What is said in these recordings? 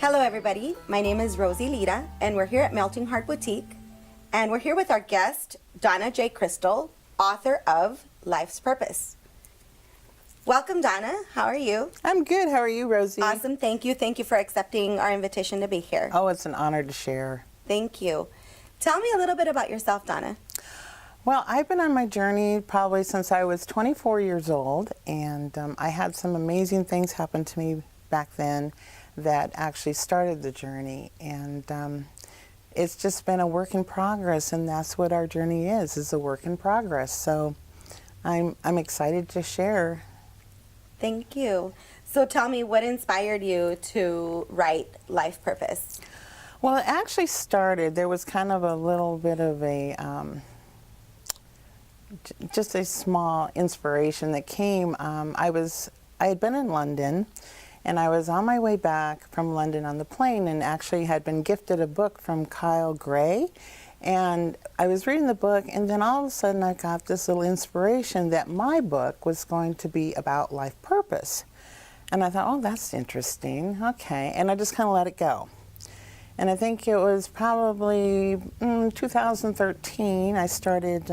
Hello everybody, my name is Rosie Lita and we're here at Melting Heart Boutique and we're here with our guest, Donna J Cristal, author of Life's Purpose. Welcome Donna, how are you? I'm good, how are you, Rosie? Awesome, thank you. Thank you for accepting our invitation to be here. Oh, it's an honor to share. Thank you. Tell me a little bit about yourself, Donna. Well, I've been on my journey probably since I was 24 years old, and I had some amazing things happen to me back then that actually started the journey, and it's just been a work in progress, and that's what our journey is a work in progress. So I'm excited to share. Thank you. So tell me, what inspired you to write Life Purpose? Well, it actually started, there was kind of a little bit of a just a small inspiration that came. I had been in London, and I was on my way back from London on the plane, and actually had been gifted a book from Kyle Gray, and I was reading the book, and then all of a sudden I got this little inspiration that my book was going to be about life purpose. And I thought, oh, that's interesting, okay, and I just kind of let it go. And I think it was probably 2013 I started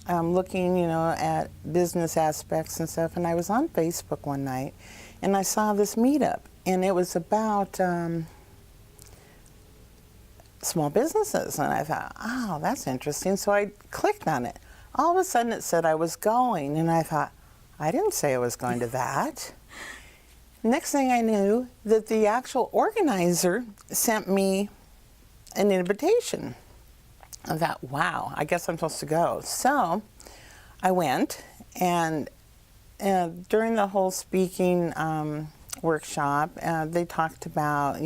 looking, at business aspects and stuff, and I was on Facebook one night, and I saw this meetup, and it was about small businesses, and I thought, oh, that's interesting, so I clicked on it. All of a sudden it said I was going, and I thought, I didn't say I was going to that. Next thing I knew, that the actual organizer sent me an invitation. I thought, wow, I guess I'm supposed to go. So I went, and during the whole speaking workshop, they talked about,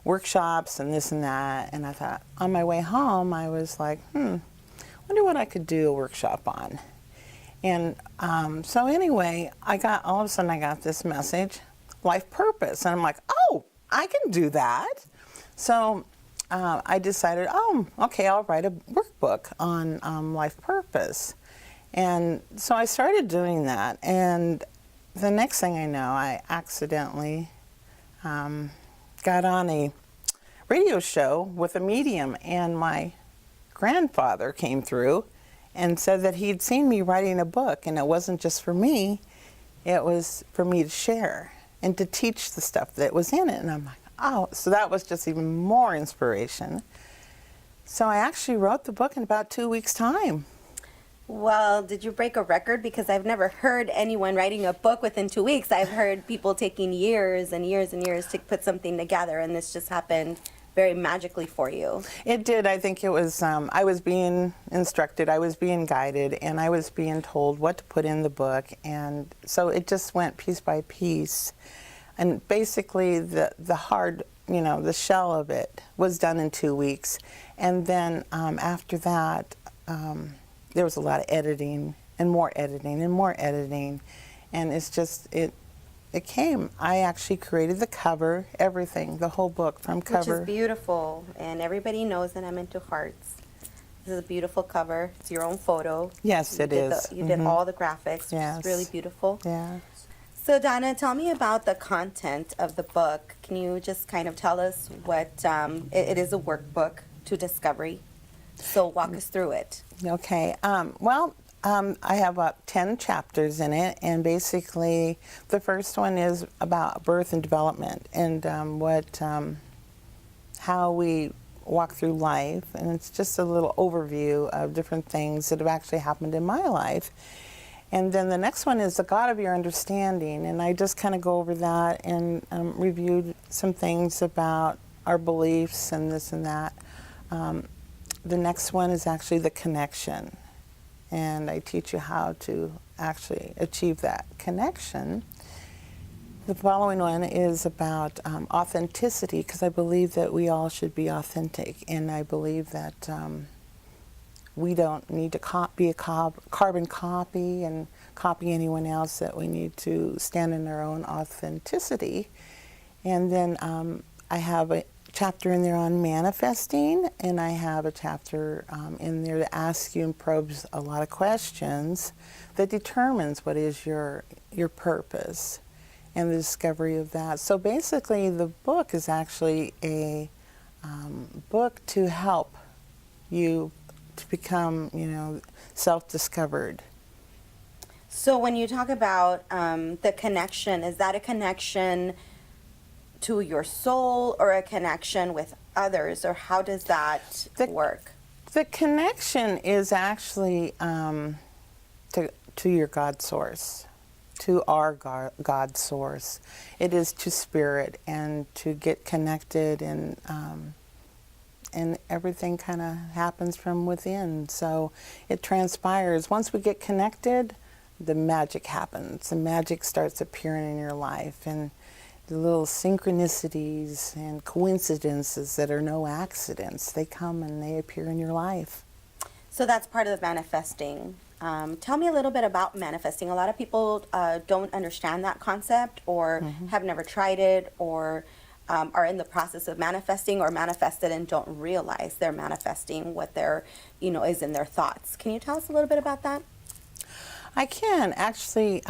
workshops and this and that. And I thought, on my way home, I was like, wonder what I could do a workshop on. And so anyway, all of a sudden I got this message, Life Purpose. And I'm like, oh, I can do that. So I decided, oh, okay, I'll write a workbook on life purpose. And so I started doing that. And the next thing I know, I accidentally got on a radio show with a medium, and my grandfather came through and said that he'd seen me writing a book, and it wasn't just for me, it was for me to share and to teach the stuff that was in it. And I'm like, oh, so that was just even more inspiration. So I actually wrote the book in about 2 weeks' time. Well, did you break a record? Because I've never heard anyone writing a book within 2 weeks. I've heard people taking years and years and years to put something together, and this just happened very magically for you. It did. I think it was, I was being instructed, I was being guided, and I was being told what to put in the book, and so it just went piece by piece. And basically the hard, the shell of it was done in 2 weeks. And then after that, there was a lot of editing and more editing and more editing. And it's just, it came. I actually created the cover, everything, the whole book from cover. Which is beautiful. And everybody knows that I'm into hearts. This is a beautiful cover. It's your own photo. Yes, it is. You did all the graphics, which is really beautiful. Yeah. So Donna, tell me about the content of the book. Can you just kind of tell us what, it is a workbook to discovery, so walk us through it. Okay, I have about 10 chapters in it, and basically the first one is about birth and development, and how we walk through life, and it's just a little overview of different things that have actually happened in my life. And then the next one is the God of Your Understanding, and I just kind of go over that and reviewed some things about our beliefs and this and that. The next one is actually the connection, and I teach you how to actually achieve that connection. The following one is about authenticity, because I believe that we all should be authentic, and I believe that we don't need to be a carbon copy and copy anyone else, that we need to stand in our own authenticity. And then I have a chapter in there on manifesting, and I have a chapter in there that asks you and probes a lot of questions that determines what is your purpose. and the discovery of that. So basically, the book is actually a book to help you to become, self-discovered. So when you talk about the connection, is that a connection to your soul or a connection with others, or how does that work? The connection is actually to your God source, to our God source. It is to spirit and to get connected, and everything kind of happens from within. So it transpires. Once we get connected, the magic happens. The magic starts appearing in your life, and the little synchronicities and coincidences that are no accidents, they come and they appear in your life. So that's part of the manifesting. Tell me a little bit about manifesting. A lot of people don't understand that concept, or have never tried it, or are in the process of manifesting, or manifested and don't realize they're manifesting what they're, is in their thoughts. Can you tell us a little bit about that? I can. Actually,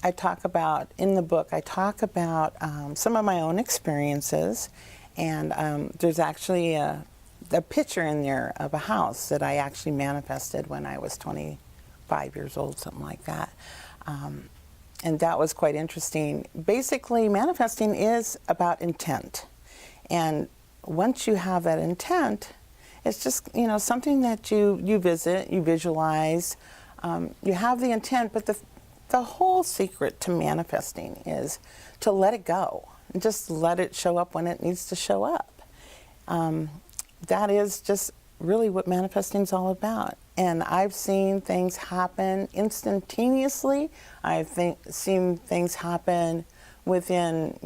I talk about, in the book, I talk about some of my own experiences, and there's actually a picture in there of a house that I actually manifested when I was 25 years old, something like that. And that was quite interesting. Basically, manifesting is about intent. And once you have that intent, it's just, something that you visit, you visualize, you have the intent, but the whole secret to manifesting is to let it go and just let it show up when it needs to show up. That is just really what manifesting is all about. And I've seen things happen instantaneously. I've seen things happen within,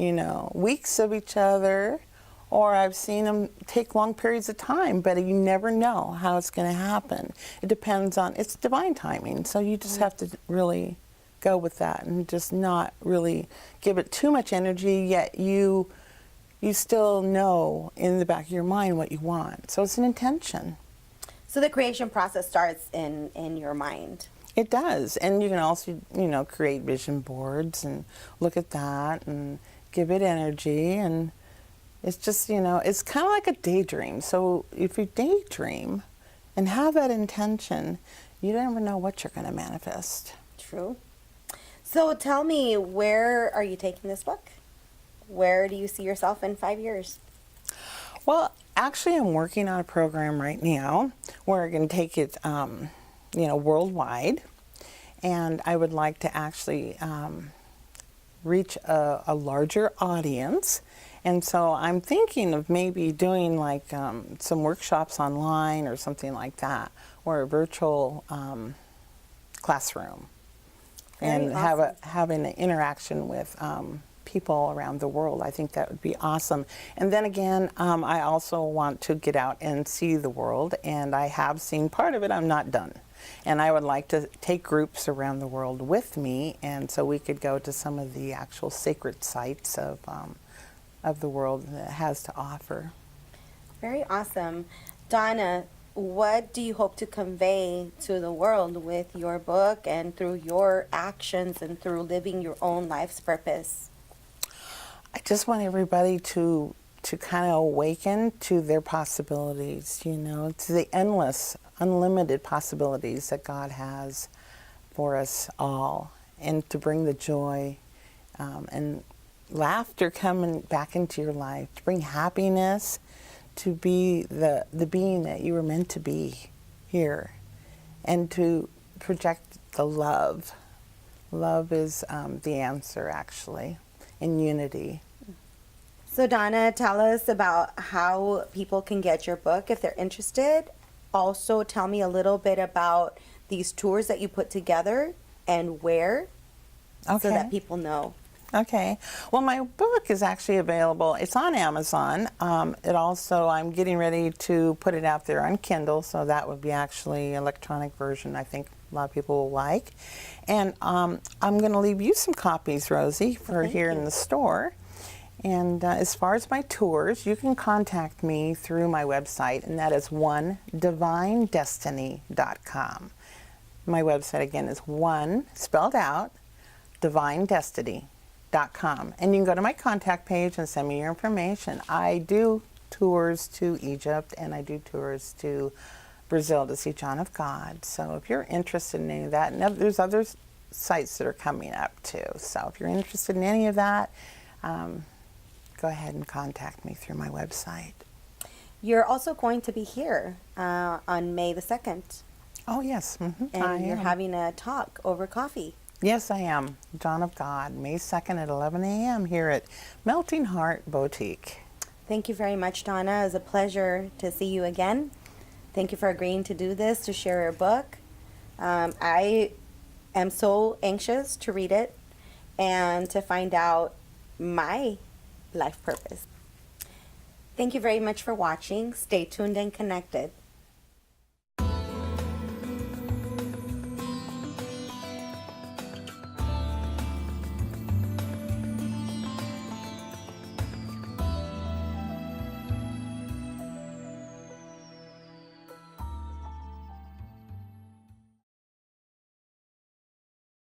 weeks of each other, or I've seen them take long periods of time, but you never know how it's going to happen. It depends on, it's divine timing, so you just have to really go with that and just not really give it too much energy, yet you still know in the back of your mind what you want. So it's an intention. So the creation process starts in your mind. It does. And you can also, create vision boards and look at that and give it energy. And it's just, it's kind of like a daydream. So if you daydream and have that intention, you never know what you're going to manifest. True. So tell me, where are you taking this book? Where do you see yourself in 5 years? Well, actually, I'm working on a program right now where I can take it, worldwide. And I would like to actually reach a larger audience. And so I'm thinking of maybe doing like some workshops online or something like that, or a virtual classroom. Very And awesome. having an interaction with people around the world. I think that would be awesome. And then again, I also want to get out and see the world, and I have seen part of it. I'm not done. And I would like to take groups around the world with me, and so we could go to some of the actual sacred sites of the world that it has to offer. Very awesome. Donna, what do you hope to convey to the world with your book and through your actions and through living your own life's purpose? I just want everybody to kind of awaken to their possibilities, to the endless, unlimited possibilities that God has for us all, and to bring the joy and laughter coming back into your life, to bring happiness, to be the being that you were meant to be here, and to project the love. Love is the answer, actually, in unity. So Donna, tell us about how people can get your book if they're interested. Also, tell me a little bit about these tours that you put together and where, so that people know. Okay. Well, my book is actually available. It's on Amazon. It also, I'm getting ready to put it out there on Kindle, so that would be actually electronic version I think a lot of people will like. And I'm going to leave you some copies, Rosie, for here in the store. And as far as my tours, you can contact me through my website, and that is onedivinedestiny.com. My website again is one, spelled out, divinedestiny.com. And you can go to my contact page and send me your information. I do tours to Egypt, and I do tours to Brazil to see John of God. So if you're interested in any of that, and there's other sites that are coming up too. So if you're interested in any of that, go ahead and contact me through my website. You're also going to be here on May the 2nd. Oh, yes. And I you're am. having a talk over coffee. Yes, I am. John of God, May 2nd at 11 a.m. here at Melting Heart Boutique. Thank you very much, Donna. It was a pleasure to see you again. Thank you for agreeing to do this, to share your book. I am so anxious to read it and to find out my life purpose. Thank you very much for watching. Stay tuned and connected.